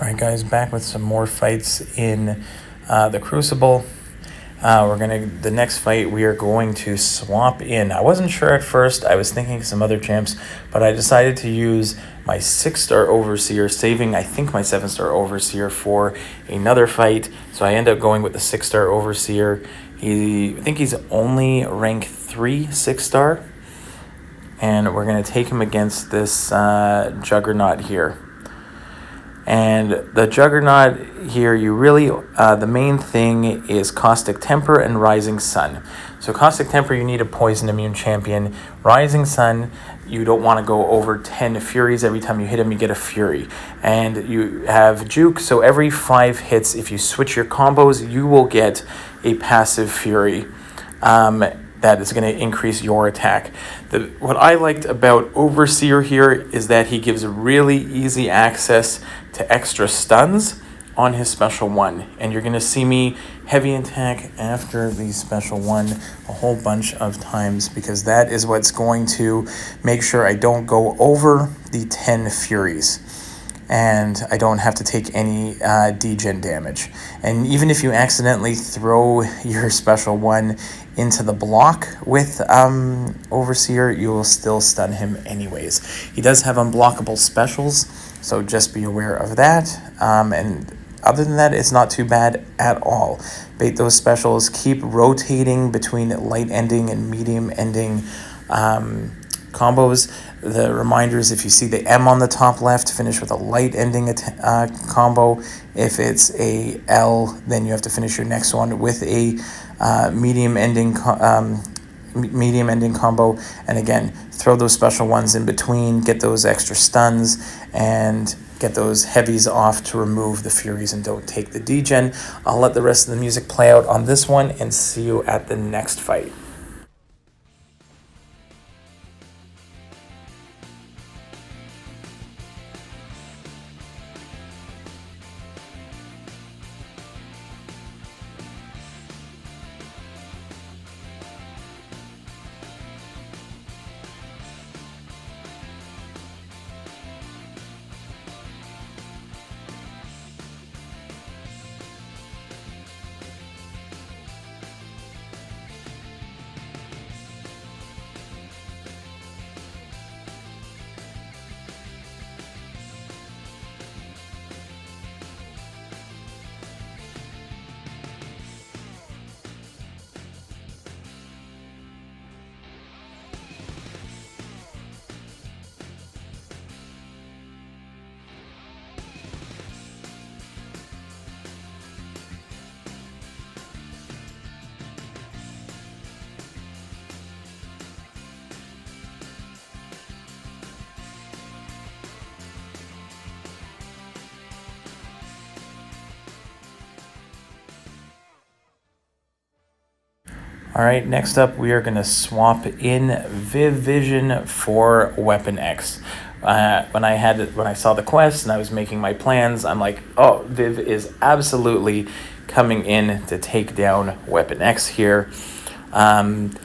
Alright guys, back with some more fights in the Crucible. The next fight we are going to swap in. I wasn't sure at first, I was thinking some other champs, but I decided to use my 6-star Overseer, saving I think my 7-star Overseer for another fight. So I end up going with the 6-star Overseer. I think he's only rank 3 6-star. And we're going to take him against this Juggernaut here. And the Juggernaut here, the main thing is Caustic Temper and Rising Sun. So Caustic Temper, you need a Poison Immune champion. Rising Sun, you don't want to go over 10 Furies. Every time you hit him, you get a Fury. And you have Juke, so every 5 hits, if you switch your combos, you will get a passive Fury. That is going to increase your attack. What I liked about Overseer here is that he gives really easy access to extra stuns on his special 1. And you're going to see me heavy attack after the special 1 a whole bunch of times, because that is what's going to make sure I don't go over the 10 Furies. And I don't have to take any degen damage. And even if you accidentally throw your special 1 into the block with Overseer, you will still stun him anyways. He does have unblockable specials, so just be aware of that. And other than that, it's not too bad at all. Bait those specials, keep rotating between light ending and medium ending combos. The reminders, if you see the M on the top left, finish with a light ending combo. If it's a L, then you have to finish your next one with a medium ending combo. And again, throw those special ones in between, get those extra stuns, and get those heavies off to remove the Furies and don't take the degen. I'll let the rest of the music play out on this one and see you at the next fight. All right, next up we are going to swap in Viv Vision for Weapon X. When I saw the quest and I was making my plans, I'm like, oh, Viv is absolutely coming in to take down Weapon X here. The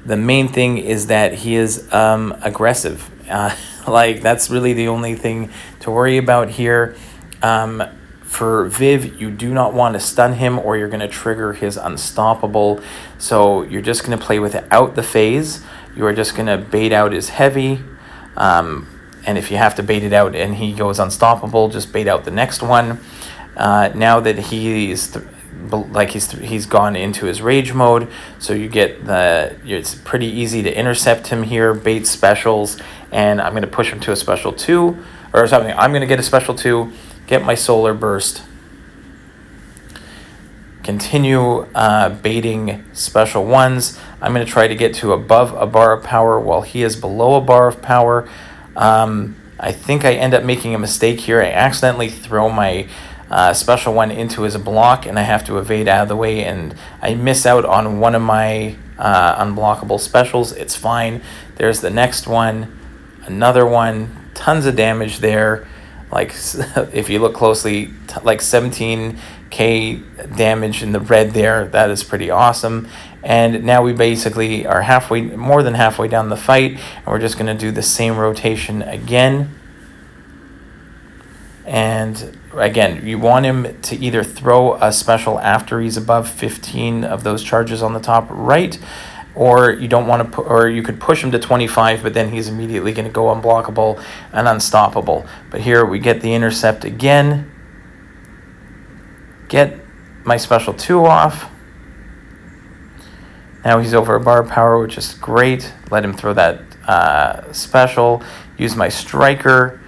main thing is that he is aggressive. That's really the only thing to worry about here. For Viv, you do not want to stun him or you're going to trigger his unstoppable. So you're just going to play without the phase. You are just going to bait out his heavy. And if you have to bait it out and he goes unstoppable, just bait out the next one. Now that he's gone into his rage mode, so you get it's pretty easy to intercept him here, bait specials, and I'm going to push him to a special 2 or something. I'm going to get a special 2. Get my solar burst, continue baiting special 1s. I'm going to try to get to above a bar of power while he is below a bar of power. I think I end up making a mistake here. I accidentally throw my special 1 into his block and I have to evade out of the way, and I miss out on one of my unblockable specials. It's fine. There's the next one, another one, tons of damage there. If you look closely, 17k damage in the red there. That is pretty awesome. And now we basically are more than halfway down the fight, and we're just going to do the same rotation again. And again, you want him to either throw a special after he's above 15 of those charges on the top right, or you don't want to or you could push him to 25, but then he's immediately going to go unblockable and unstoppable. But here we get the intercept again, get my special 2 off. Now he's over a bar power, which is great. Let him throw that special, use my striker,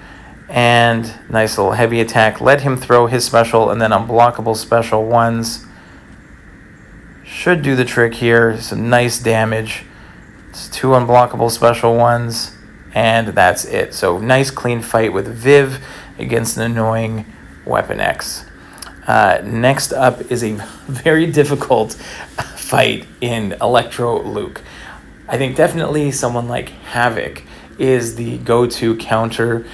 and nice little heavy attack. Let him throw his special, and then unblockable special 1s. Should do the trick here. Some nice damage. It's 2 unblockable special 1s, and that's it. So nice clean fight with Viv against an annoying Weapon X. Next up is a very difficult fight in Electro Luke. I think definitely someone like Havoc is the go-to counter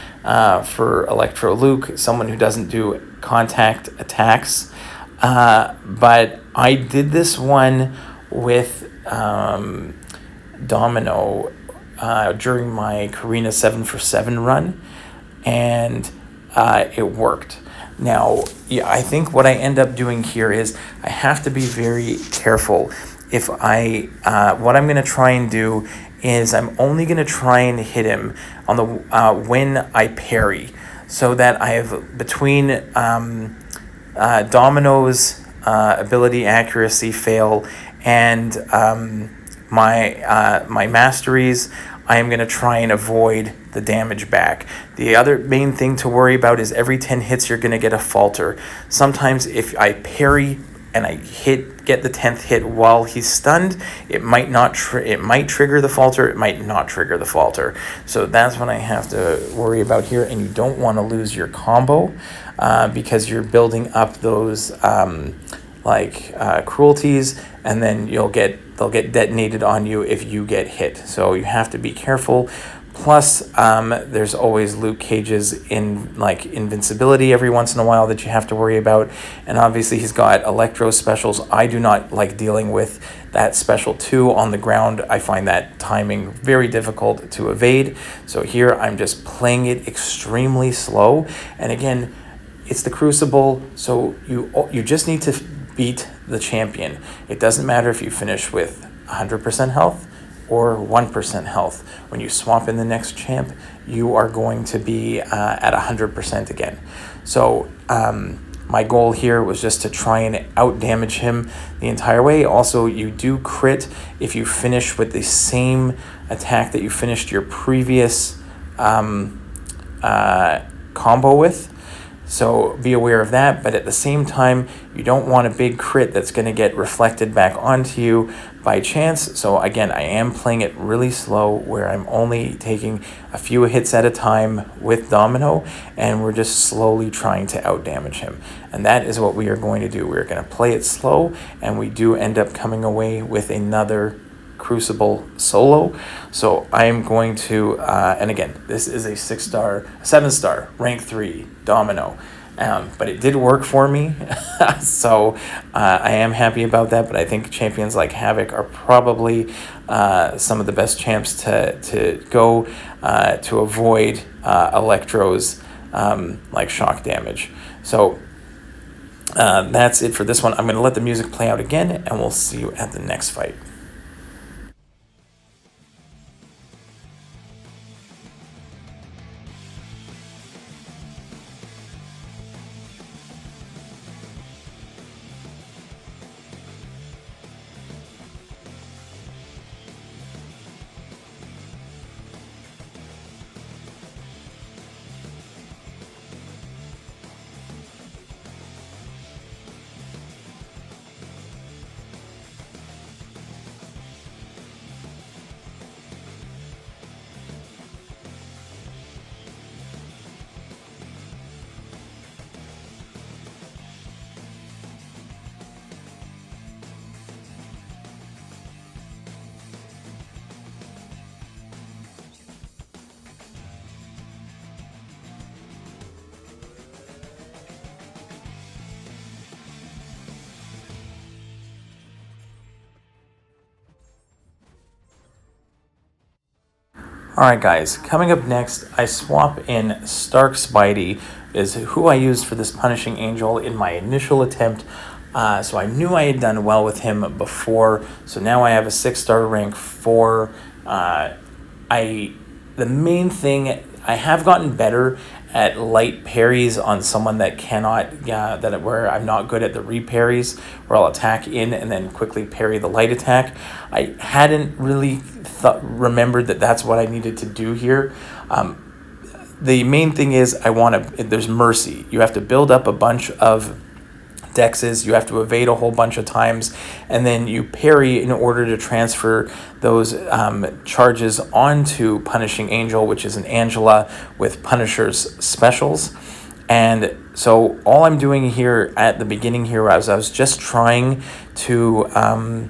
for Electro Luke, someone who doesn't do contact attacks. But I did this one with Domino during my Karina 7 for 7 run, and it worked. Now, yeah, I think what I end up doing here is I have to be very careful. If I, what I'm going to try and do is I'm only going to try and hit him on the when I parry, so that I have between Domino's ability accuracy fail and my masteries, I am going to try and avoid the damage back. The other main thing to worry about is every 10 hits you're going to get a falter. Sometimes if I parry and I get the 10th hit while he's stunned, it might not it might trigger the falter, it might not trigger the falter. So that's what I have to worry about here, and you don't want to lose your combo because you're building up those cruelties, and then they'll get detonated on you if you get hit. So you have to be careful. Plus, there's always Luke Cage's invincibility every once in a while that you have to worry about. And obviously he's got Electro specials. I do not like dealing with that special 2 on the ground. I find that timing very difficult to evade. So here I'm just playing it extremely slow. And again, it's the Crucible, so you just need to beat the champion. It doesn't matter if you finish with 100% health or 1% health. When you swap in the next champ, you are going to be at 100% again. So my goal here was just to try and out-damage him the entire way. Also, you do crit if you finish with the same attack that you finished your previous combo with. So be aware of that, but at the same time, you don't want a big crit that's going to get reflected back onto you by chance. So again, I am playing it really slow, where I'm only taking a few hits at a time with Domino, and we're just slowly trying to outdamage him. And that is what we are going to do. We're going to play it slow, and we do end up coming away with another Crucible solo. So I am going to, and again, this is a 7-star, rank 3 Domino. But it did work for me, so I am happy about that. But I think champions like Havoc are probably some of the best champs to go to avoid Electro's shock damage. So that's it for this one. I'm going to let the music play out again, and we'll see you at the next fight. Alright guys, coming up next, I swap in Stark Spidey is who I used for this Punishing Angel in my initial attempt. So I knew I had done well with him before. So now I have a 6-star rank 4. The main thing, I have gotten better at light parries on someone that cannot, where I'm not good at the re-parries, where I'll attack in and then quickly parry the light attack. I hadn't really remembered that that's what I needed to do here. The main thing is there's mercy. You have to build up a bunch of dexes, you have to evade a whole bunch of times, and then you parry in order to transfer those charges onto Punishing Angel, which is an Angela with Punisher's specials. And so all I'm doing here at the beginning here was I was just trying to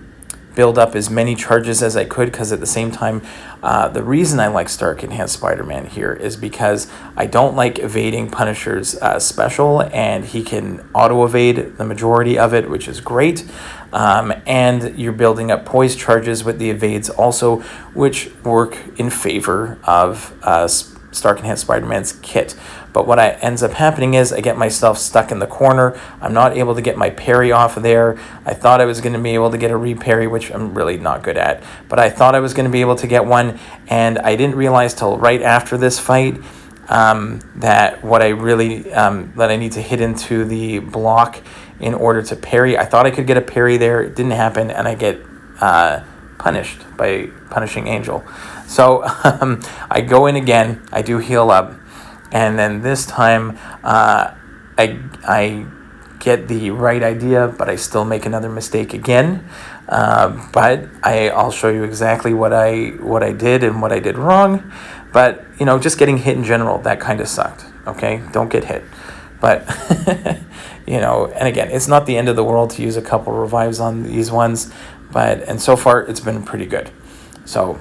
build up as many charges as I could, because at the same time, the reason I like Stark Enhanced Spider-Man here is because I don't like evading Punisher's special, and he can auto-evade the majority of it, which is great. And you're building up poise charges with the evades also, which work in favor of Stark Enhanced Spider-Man's kit. But what ends up happening is I get myself stuck in the corner. I'm not able to get my parry off of there. I thought I was going to be able to get a re-parry, which I'm really not good at. But I thought I was going to be able to get one, and I didn't realize till right after this fight that what I really that I need to hit into the block in order to parry. I thought I could get a parry there. It didn't happen, and I get punished by Punishing Angel. So I go in again. I do heal up. And then this time, I get the right idea, but I still make another mistake again. But I'll show you exactly what I did and what I did wrong. But just getting hit in general, that kind of sucked. Okay, don't get hit. But and again, it's not the end of the world to use a couple revives on these ones. And so far, it's been pretty good. So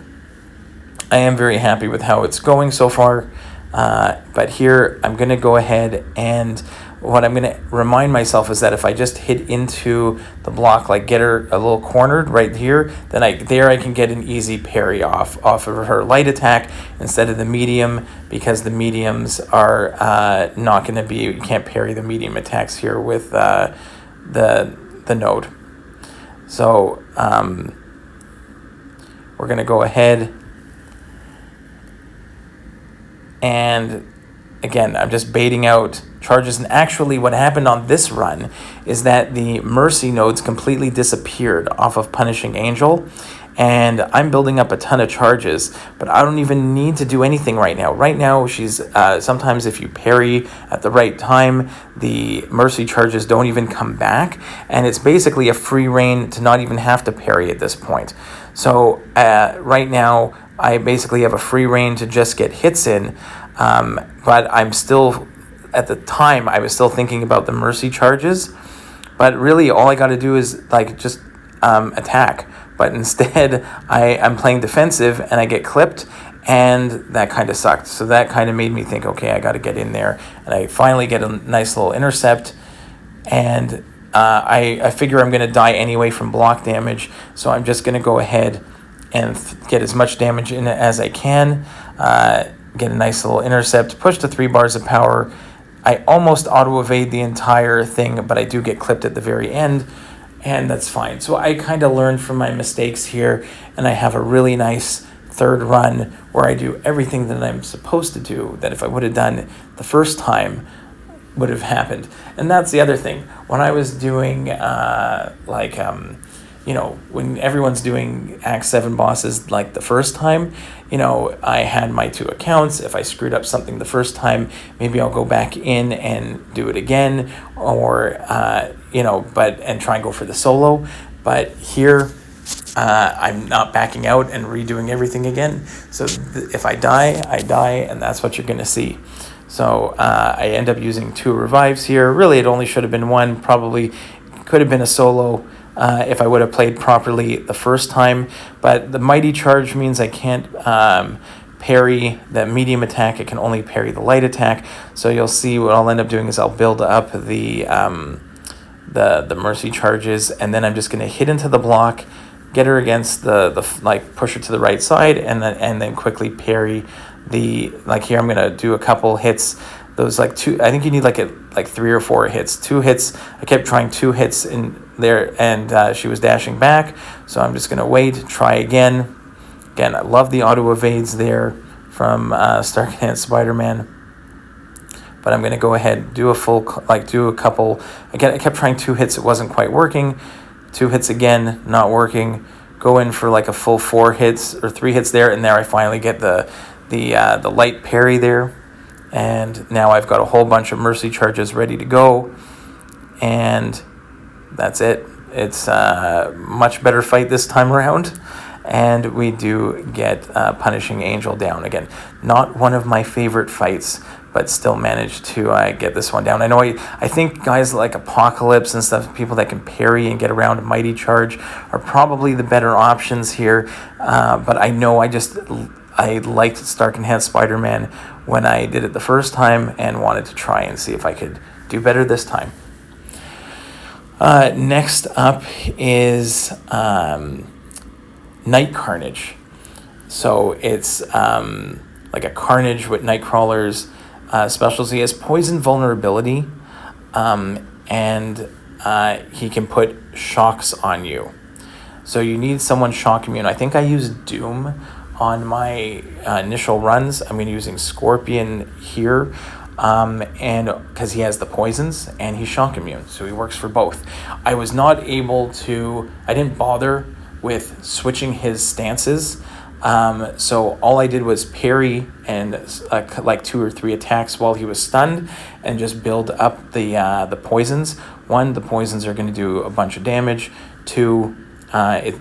I am very happy with how it's going so far. But here I'm going to go ahead, and what I'm going to remind myself is that if I just hit into the block, like get her a little cornered right here, then I can get an easy parry off of her light attack instead of the medium, because the mediums are not going to be, you can't parry the medium attacks here with the node. So we're going to go ahead. And again, I'm just baiting out charges. And actually what happened on this run is that the Mercy nodes completely disappeared off of Punishing Angel. And I'm building up a ton of charges, but I don't even need to do anything right now. Right now, she's sometimes if you parry at the right time, the Mercy charges don't even come back. And it's basically a free reign to not even have to parry at this point. So right now, I basically have a free reign to just get hits in, but I'm still, at the time, I was still thinking about the Mercy charges, but really all I got to do is just attack. But instead, I'm playing defensive and I get clipped, and that kind of sucked. So that kind of made me think, okay, I got to get in there, and I finally get a nice little intercept, and I figure I'm going to die anyway from block damage, so I'm just going to go ahead and get as much damage in as I can, get a nice little intercept, push to 3 bars of power. I almost auto-evade the entire thing, but I do get clipped at the very end, and that's fine. So I kind of learned from my mistakes here, and I have a really nice third run where I do everything that I'm supposed to do, that if I would have done the first time would have happened. And that's the other thing. When I was doing when everyone's doing Act 7 bosses like the first time, I had my 2 accounts. If I screwed up something the first time, maybe I'll go back in and do it again, or, and try and go for the solo. But here, I'm not backing out and redoing everything again. So if I die, I die, and that's what you're going to see. So I end up using 2 revives here. Really, it only should have been 1. Probably could have been a solo if I would have played properly the first time. But the Mighty Charge means I can't parry the medium attack. I can only parry the light attack. So you'll see what I'll end up doing is I'll build up the Mercy charges, and then I'm just going to hit into the block, get her against push her to the right side, and then quickly parry here I'm going to do a couple hits. those like two. I think you need like 3 or 4 hits. 2 hits. I kept trying 2 hits in there, and she was dashing back. So I'm just gonna wait. Try again. Again, I love the auto evades there from Stark and Spider-Man. But I'm gonna go ahead and do a couple. Again, I kept trying 2 hits. It wasn't quite working. 2 hits again, not working. Go in for like a full 4 hits or 3 hits there, and there I finally get the light parry there. And now I've got a whole bunch of mercy charges ready to go, and that's it. It's a much better fight this time around, and we do get Punishing Angel down. Again, not one of my favorite fights, but still managed to get this one down. I know I think guys like Apocalypse and stuff, people that can parry and get around Mighty Charge, are probably the better options here, but I know I liked Stark and Hand Spider-Man when I did it the first time and wanted to try and see if I could do better this time. Next up is Nightcarnage. So it's like a Carnage with Nightcrawler's specials. He has poison vulnerability, and he can put shocks on you. So you need someone shock immune. I think I used Doom on my initial runs. I'm using Scorpion here, and because he has the poisons and he's shock immune, so he works for both. I didn't bother with switching his stances, so all I did was parry and like 2 or 3 attacks while he was stunned, and just build up the poisons. 1, the poisons are going to do a bunch of damage. 2,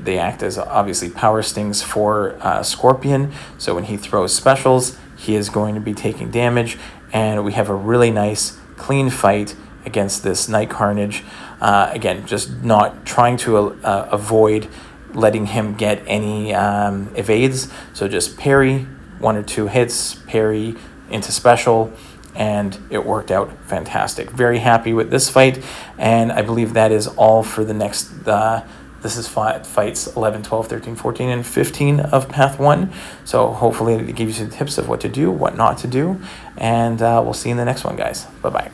they act as obviously power stings for Scorpion, so when he throws specials, he is going to be taking damage, and we have a really nice clean fight against this Nightcarnage. Again, just not trying to avoid letting him get any evades, so just parry 1 or 2 hits, parry into special, and it worked out fantastic. Very happy with this fight, and I believe that is all for the next this is fights 11, 12, 13, 14, and 15 of Path 1. So hopefully it gives you some tips of what to do, what not to do. And we'll see you in the next one, guys. Bye-bye.